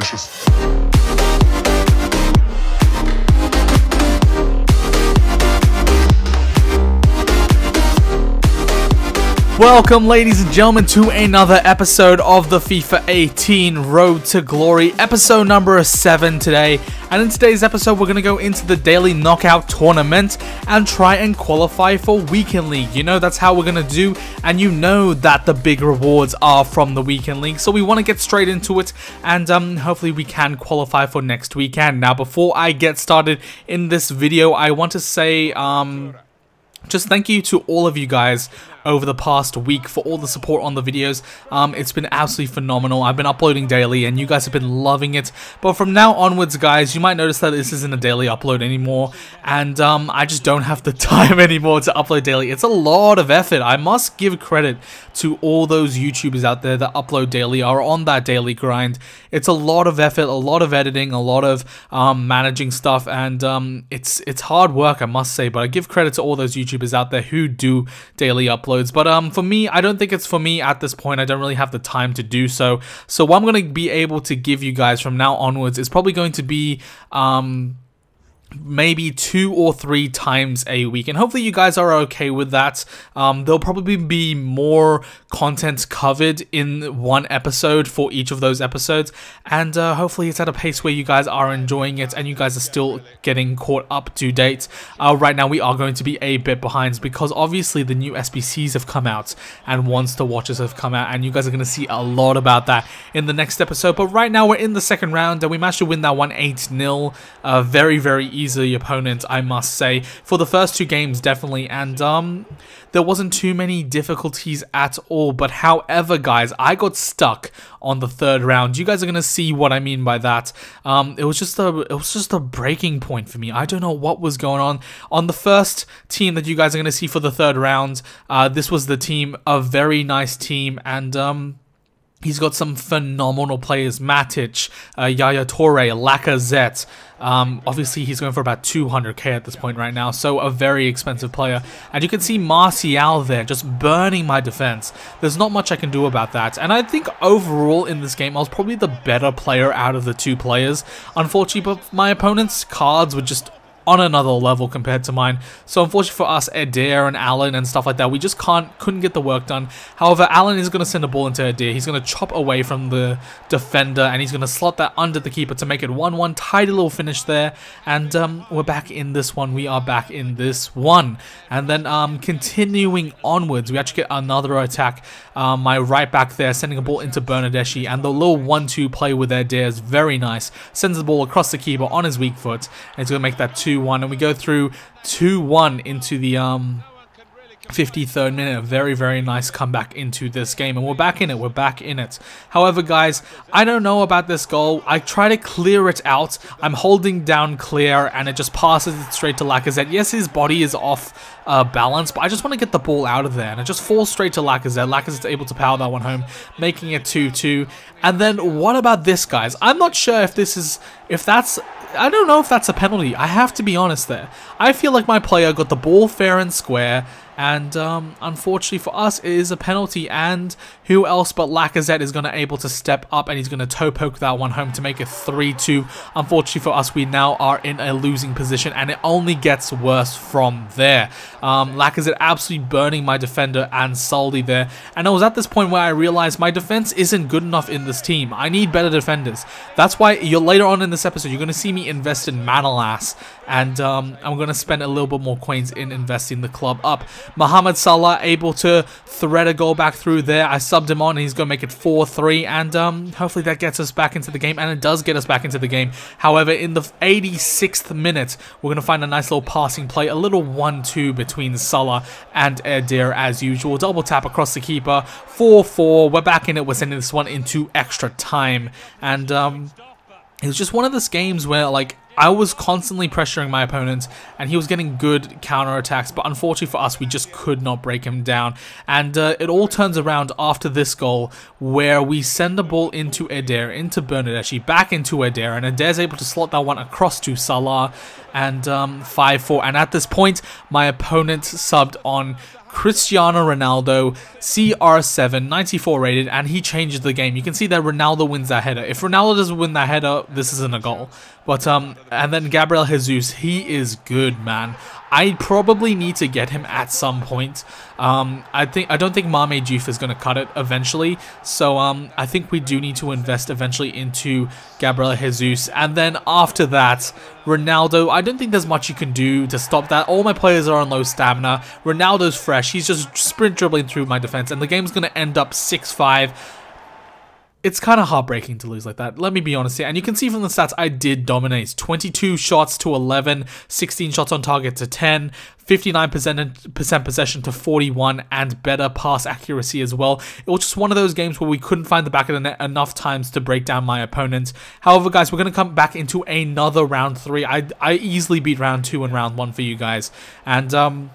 delicious. Welcome, ladies and gentlemen, to another episode of the FIFA 18 Road to Glory, episode number 7 today. And in today's episode, we're going to go into the daily knockout tournament and try and qualify for Weekend League. You know, that's how we're going to do, and you know that the big rewards are from the Weekend League. So we want to get straight into it, and hopefully we can qualify for next weekend. Now, before I get started in this video, I want to say just thank you to all of you guys over the past week for all the support on the videos. It's been absolutely phenomenal. I've been uploading daily and you guys have been loving it. But from now onwards, guys, you might notice that this isn't a daily upload anymore, and I just don't have the time anymore to upload daily. It's a lot of effort. I must give credit to all those YouTubers out there that upload daily, are on that daily grind. It's a lot of effort, a lot of editing, a lot of managing stuff, and it's hard work, I must say. But I give credit to all those YouTubers out there who do daily uploads. But for me, I don't think it's for me at this point. I don't really have the time to do so. So what I'm going to be able to give you guys from now onwards is probably going to be maybe 2 or 3 times a week, and hopefully you guys are okay with that. There'll probably be more content covered in one episode for each of those episodes, and hopefully it's at a pace where you guys are enjoying it and you guys are still getting caught up to date. Right now we are going to be a bit behind because obviously the new SBCs have come out and Wants to Watches have come out, and you guys are going to see a lot about that in the next episode. But right now we're in the second round and we managed to win that one 8-0. Very easy opponent, I must say, for the first 2 games, definitely, and there wasn't too many difficulties at all. But however, guys, I got stuck on the 3rd round. You guys are gonna see what I mean by that. It was just a breaking point for me. I don't know what was going on the first team that you guys are gonna see for the 3rd round. This was the team, a very nice team, and he's got some phenomenal players: Matic, Yaya Toure, Lacazette. Obviously he's going for about 200k at this point right now, so a very expensive player. And you can see Martial there just burning my defense. There's not much I can do about that, and I think overall in this game I was probably the better player out of the 2 players. Unfortunately, but my opponent's cards were just on another level compared to mine. So unfortunately for us, Adair and Alan and stuff like that, we just couldn't get the work done. However, Alan is going to send a ball into Adair. He's going to chop away from the defender and he's going to slot that under the keeper to make it 1-1. Tidy little finish there, and we're back in this one. We are back in this one. And then continuing onwards, we actually get another attack. My right back there sending a ball into Bernadeschi, and the little 1-2 play with Adair is very nice. Sends the ball across the keeper on his weak foot, and he's going to make that 2-1, and we go through 2-1 into the 53rd minute. A very nice comeback into this game, and we're back in it. However, guys, I don't know about this goal. I try to clear it out. I'm holding down clear and it just passes it straight to Lacazette. Yes, his body is off balance, but I just want to get the ball out of there, and it just falls straight to Lacazette. Lacazette's able to power that one home, making it 2-2. And then what about this, guys? I'm not sure if I don't know if that's a penalty. I have to be honest there. I feel like my player got the ball fair and square, and unfortunately for us, it is a penalty. And who else but Lacazette is going to able to step up, and he's going to toe poke that one home to make it 3-2. Unfortunately for us, we now are in a losing position, and it only gets worse from there. Lacazette absolutely burning my defender and Soldi there, and it was at this point where I realized my defense isn't good enough in this team. I need better defenders. That's why later on in this episode, you're going to see me invest in Manolas, and I'm going to spend a little bit more coins in investing the club up. Mohamed Salah able to thread a goal back through there. I subbed him on, and he's going to make it 4-3, and hopefully that gets us back into the game, and it does get us back into the game. However, in the 86th minute, we're going to find a nice little passing play, a little 1-2 between Salah and Adair as usual. Double tap across the keeper, 4-4. We're back in it. We're sending this one into extra time, and it was just one of those games where, like, I was constantly pressuring my opponent, and he was getting good counterattacks, but unfortunately for us, we just could not break him down. And it all turns around after this goal, where we send the ball into Adair, into Bernadeschi, back into Adair, and Adair's able to slot that one across to Salah, and 5-4. And at this point, my opponent subbed on Cristiano Ronaldo, CR7, 94 rated, and he changes the game. You can see that Ronaldo wins that header. If Ronaldo doesn't win that header, this isn't a goal. But and then Gabriel Jesus, he is good, man. I probably need to get him at some point. I don't think Mame Diouf is going to cut it eventually. So I think we do need to invest eventually into Gabriel Jesus. And then after that, Ronaldo, I don't think there's much you can do to stop that. All my players are on low stamina. Ronaldo's fresh. He's just sprint dribbling through my defense. And the game's going to end up 6-5. It's kind of heartbreaking to lose like that. Let me be honest here. And you can see from the stats, I did dominate. 22 shots to 11, 16 shots on target to 10, 59% possession to 41, and better pass accuracy as well. It was just one of those games where we couldn't find the back of the net enough times to break down my opponent. However, guys, we're going to come back into another round 3. I easily beat round 2 and round 1 for you guys. And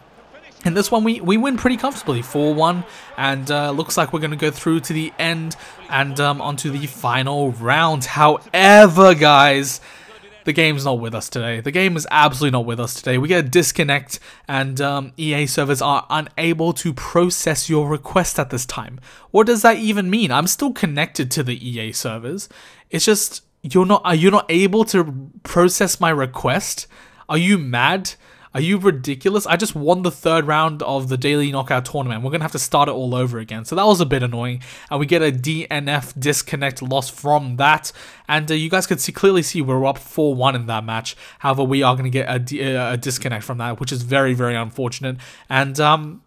in this one, we win pretty comfortably, 4-1, and looks like we're going to go through to the end and onto the final round. However, guys, the game's not with us today. The game is absolutely not with us today. We get a disconnect, and EA servers are unable to process your request at this time. What does that even mean? I'm still connected to the EA servers. It's just, you're not able to process my request? Are you mad? Are you ridiculous? I just won the 3rd round of the daily knockout tournament. We're going to have to start it all over again. So that was a bit annoying. And we get a DNF disconnect loss from that. And you guys could clearly see we're up 4-1 in that match. However, we are going to get a disconnect from that, which is very, very unfortunate. And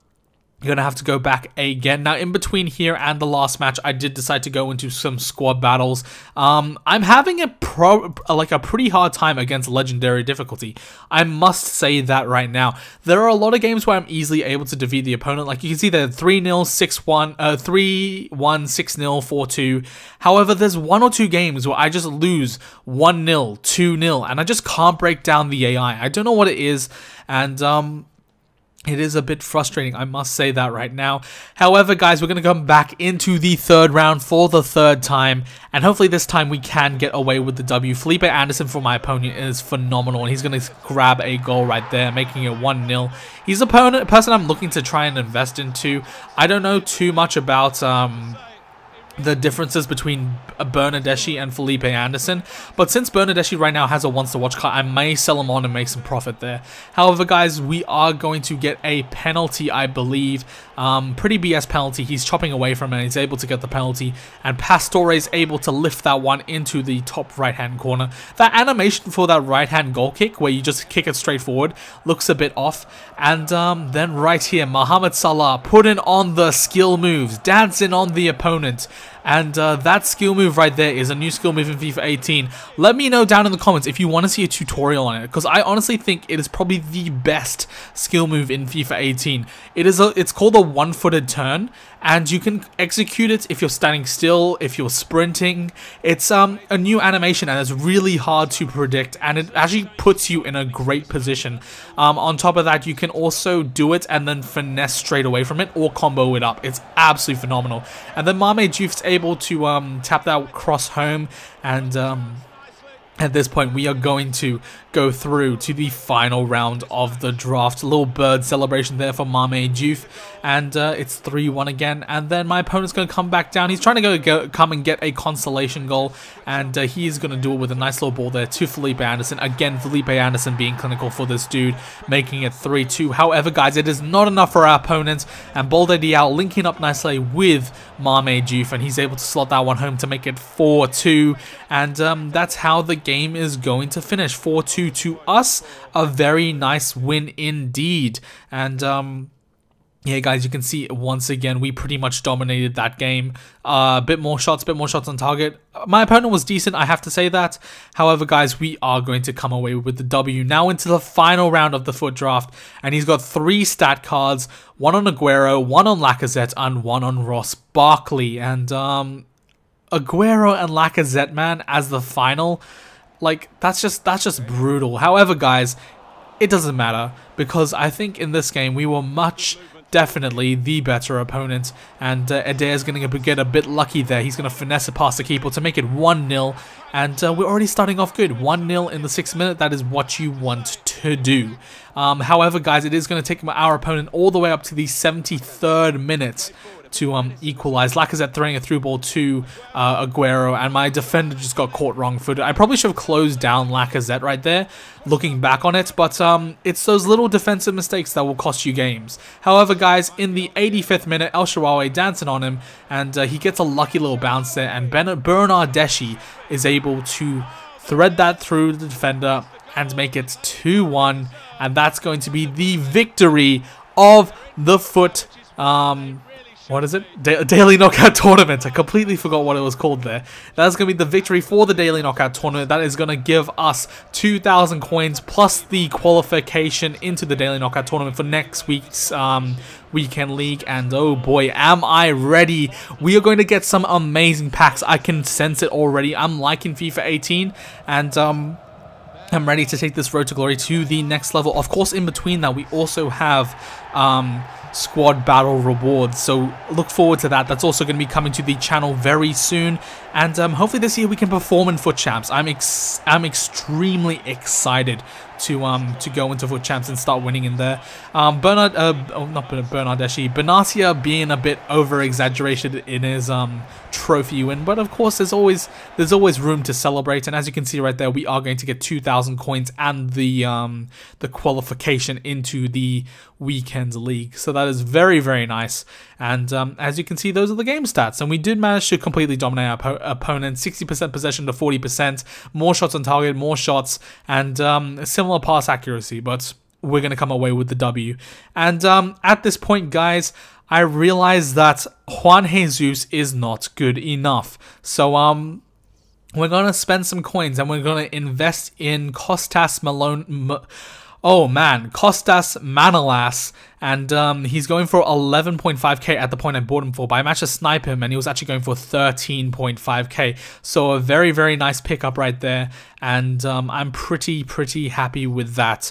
you're going to have to go back again. Now, in between here and the last match, I did decide to go into some squad battles. I'm having a pretty hard time against legendary difficulty. I must say that right now. There are a lot of games where I'm easily able to defeat the opponent. Like you can see there, 3-0, 6-1, 3-1, 6-0, 4-2. However, there's 1 or 2 games where I just lose 1-0, 2-0, and I just can't break down the AI. I don't know what it is, and it is a bit frustrating, I must say that right now. However, guys, we're going to come back into the 3rd round for the 3rd time. And hopefully this time we can get away with the W. Felipe Anderson for my opponent is phenomenal. And he's going to grab a goal right there, making it 1-0. He's a person I'm looking to try and invest into. I don't know too much about the differences between Bernadeschi and Felipe Anderson, but since Bernadeschi right now has a once to watch card, I may sell him on and make some profit there. However, guys, we are going to get a penalty, I believe. Pretty BS penalty. He's chopping away from it, and he's able to get the penalty, and Pastore is able to lift that one into the top right hand corner. That animation for that right hand goal kick, where you just kick it straight forward, looks a bit off. And then right here, Mohamed Salah putting on the skill moves, dancing on the opponent. And that skill move right there is a new skill move in FIFA 18. Let me know down in the comments if you want to see a tutorial on it, because I honestly think it is probably the best skill move in FIFA 18. It's called a one-footed turn, and you can execute it if you're standing still, if you're sprinting. It's a new animation, and it's really hard to predict, and it actually puts you in a great position. On top of that, you can also do it and then finesse straight away from it, or combo it up. It's absolutely phenomenal. And then Mame Diouf's able to tap that cross home, and at this point, we are going to go through to the final round of the draft. A little bird celebration there for Mame Diouf, and it's 3-1 again. And then my opponent's going to come back down. He's trying to come and get a consolation goal, and he is going to do it with a nice little ball there to Felipe Anderson. Again, Felipe Anderson being clinical for this dude, making it 3-2. However, guys, it is not enough for our opponents, and Balde Diao linking up nicely with Mame Diouf, and he's able to slot that one home to make it 4-2. And that's how the game is going to finish. 4-2 to us. A very nice win indeed. And yeah, guys, you can see once again we pretty much dominated that game. A bit more shots on target. My opponent was decent, I have to say that. However, guys, we are going to come away with the W. Now into the final round of the FUT draft, and he's got 3 stat cards: 1 on Aguero, 1 on Lacazette, and 1 on Ross Barkley. And Aguero and Lacazette, man, as the final, like, that's just brutal. However, guys, it doesn't matter, because I think in this game we were definitely the better opponent, and Adair is going to get a bit lucky there. He's going to finesse it past the keeper to make it 1-0, and we're already starting off good. 1-0 in the 6th minute. That is what you want to to do. However, guys, it is going to take our opponent all the way up to the 73rd minute to equalize. Lacazette throwing a through ball to Aguero, and my defender just got caught wrong-footed. I probably should have closed down Lacazette right there, looking back on it, but it's those little defensive mistakes that will cost you games. However, guys, in the 85th minute, El Shaarawy dancing on him, and he gets a lucky little bounce there, and Bernardeschi is able to thread that through the defender and make it 2-1, and that's going to be the victory of the FUT what is it? Daily Knockout Tournament. I completely forgot what it was called there. That's going to be the victory for the Daily Knockout Tournament. That is going to give us 2,000 coins plus the qualification into the Daily Knockout Tournament for next week's weekend league. And oh boy, am I ready. We are going to get some amazing packs. I can sense it already. I'm liking FIFA 18, and I'm ready to take this road to glory to the next level. Of course, in between that, we also have squad battle rewards, so look forward to that. That's also going to be coming to the channel very soon, and hopefully this year we can perform in FUT Champs. I'm extremely excited to go into FUT Champs and start winning in there. Bernardeschi, Benatia being a bit over exaggerated in his trophy win, but of course there's always room to celebrate, and as you can see right there, we are going to get 2,000 coins and the qualification into the weekend league. So that is very, very nice. And as you can see, those are the game stats, and we did manage to completely dominate our opponent. 60% possession to 40%, more shots on target, more shots, and similar pass accuracy, but we're going to come away with the W. And at this point, guys, I realize that Juan Jesus is not good enough. So we're going to spend some coins, and we're going to invest in Kostas Manolas, and he's going for 11.5k at the point I bought him for, but I managed to snipe him, and he was actually going for 13.5k, so a very, very nice pickup right there, and I'm pretty happy with that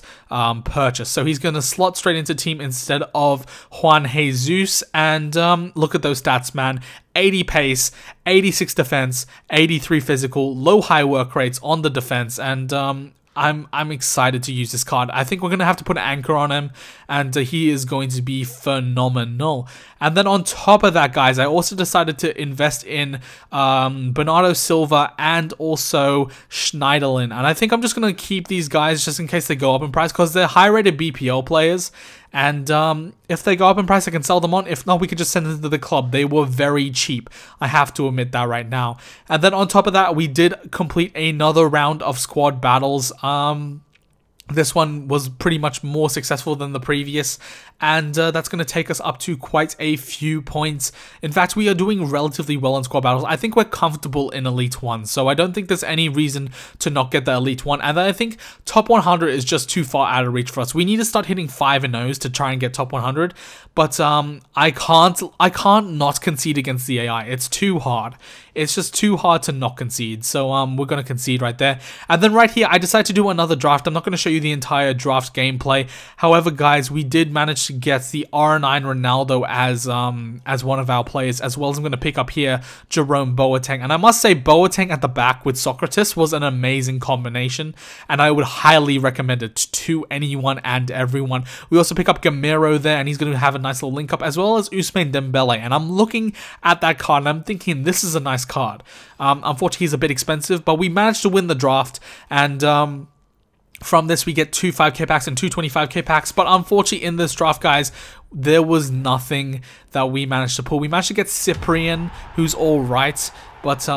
purchase. So he's going to slot straight into team instead of Juan Jesus, and look at those stats, man. 80 pace, 86 defense, 83 physical, low high work rates on the defense, and I'm excited to use this card. I think we're going to have to put an anchor on him, and he is going to be phenomenal. And then on top of that, guys, I also decided to invest in Bernardo Silva and also Schneiderlin. And I think I'm just going to keep these guys just in case they go up in price, because they're high-rated BPL players. And if they go up in price, I can sell them on. If not, we could just send them to the club. They were very cheap. I have to admit that right now. And then on top of that, we did complete another round of squad battles. This one was pretty much more successful than the previous, and that's going to take us up to quite a few points. In fact, we are doing relatively well in squad battles. I think we're comfortable in Elite 1, so I don't think there's any reason to not get the Elite 1, and I think top 100 is just too far out of reach for us. We need to start hitting 5 and 0s to try and get top 100, but I can't not concede against the AI. It's too hard. It's just too hard to not concede, so we're going to concede right there. And then right here, I decided to do another draft. I'm not going to show you the entire draft gameplay. However, guys, we did manage to get the R9 Ronaldo as one of our players, as well as I'm going to pick up here Jerome Boateng. And I must say, Boateng at the back with Socrates was an amazing combination, and I would highly recommend it to anyone and everyone. We also pick up Gamero there, and he's going to have a nice little link up, as well as Ousmane Dembele. And I'm looking at that card, and I'm thinking this is a nice card. Unfortunately, he's a bit expensive, but we managed to win the draft, and from this we get 2 5k packs and 2 25k packs. But unfortunately, in this draft, guys, there was nothing that we managed to pull. We managed to get Cyprian, who's all right, but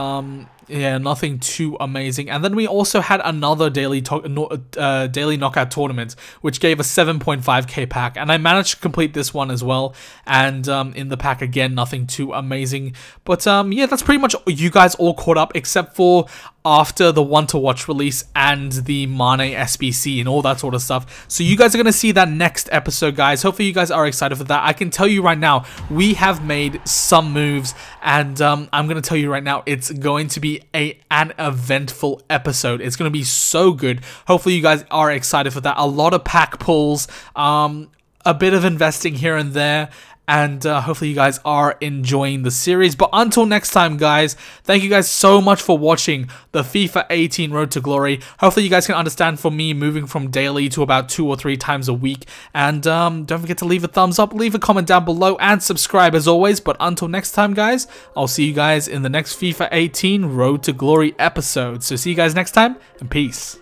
yeah, nothing too amazing. And then we also had another daily knockout tournament, which gave us 7.5k pack, and I managed to complete this one as well. And in the pack, again, nothing too amazing. But yeah, that's pretty much you guys all caught up, except for after the one to watch release and the Mane SBC and all that sort of stuff. So you guys are going to see that next episode, guys. Hopefully you guys are excited for that. I can tell you right now, we have made some moves, and I'm going to tell you right now, it's going to be an eventful episode. It's going to be so good. Hopefully you guys are excited for that. A lot of pack pulls, a bit of investing here and there, and hopefully you guys are enjoying the series. But until next time, guys, thank you guys so much for watching the FIFA 18 Road to Glory. Hopefully you guys can understand for me moving from daily to about 2 or 3 times a week. And don't forget to leave a thumbs up, leave a comment down below, and subscribe as always. But until next time, guys, I'll see you guys in the next FIFA 18 Road to Glory episode. So see you guys next time, and peace.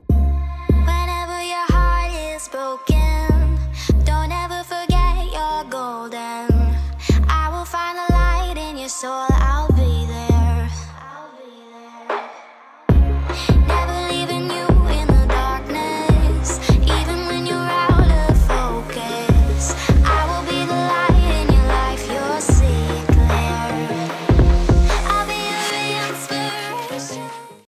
Whenever your heart is broken, don't ever forget you're golden. I will find the light in your soul.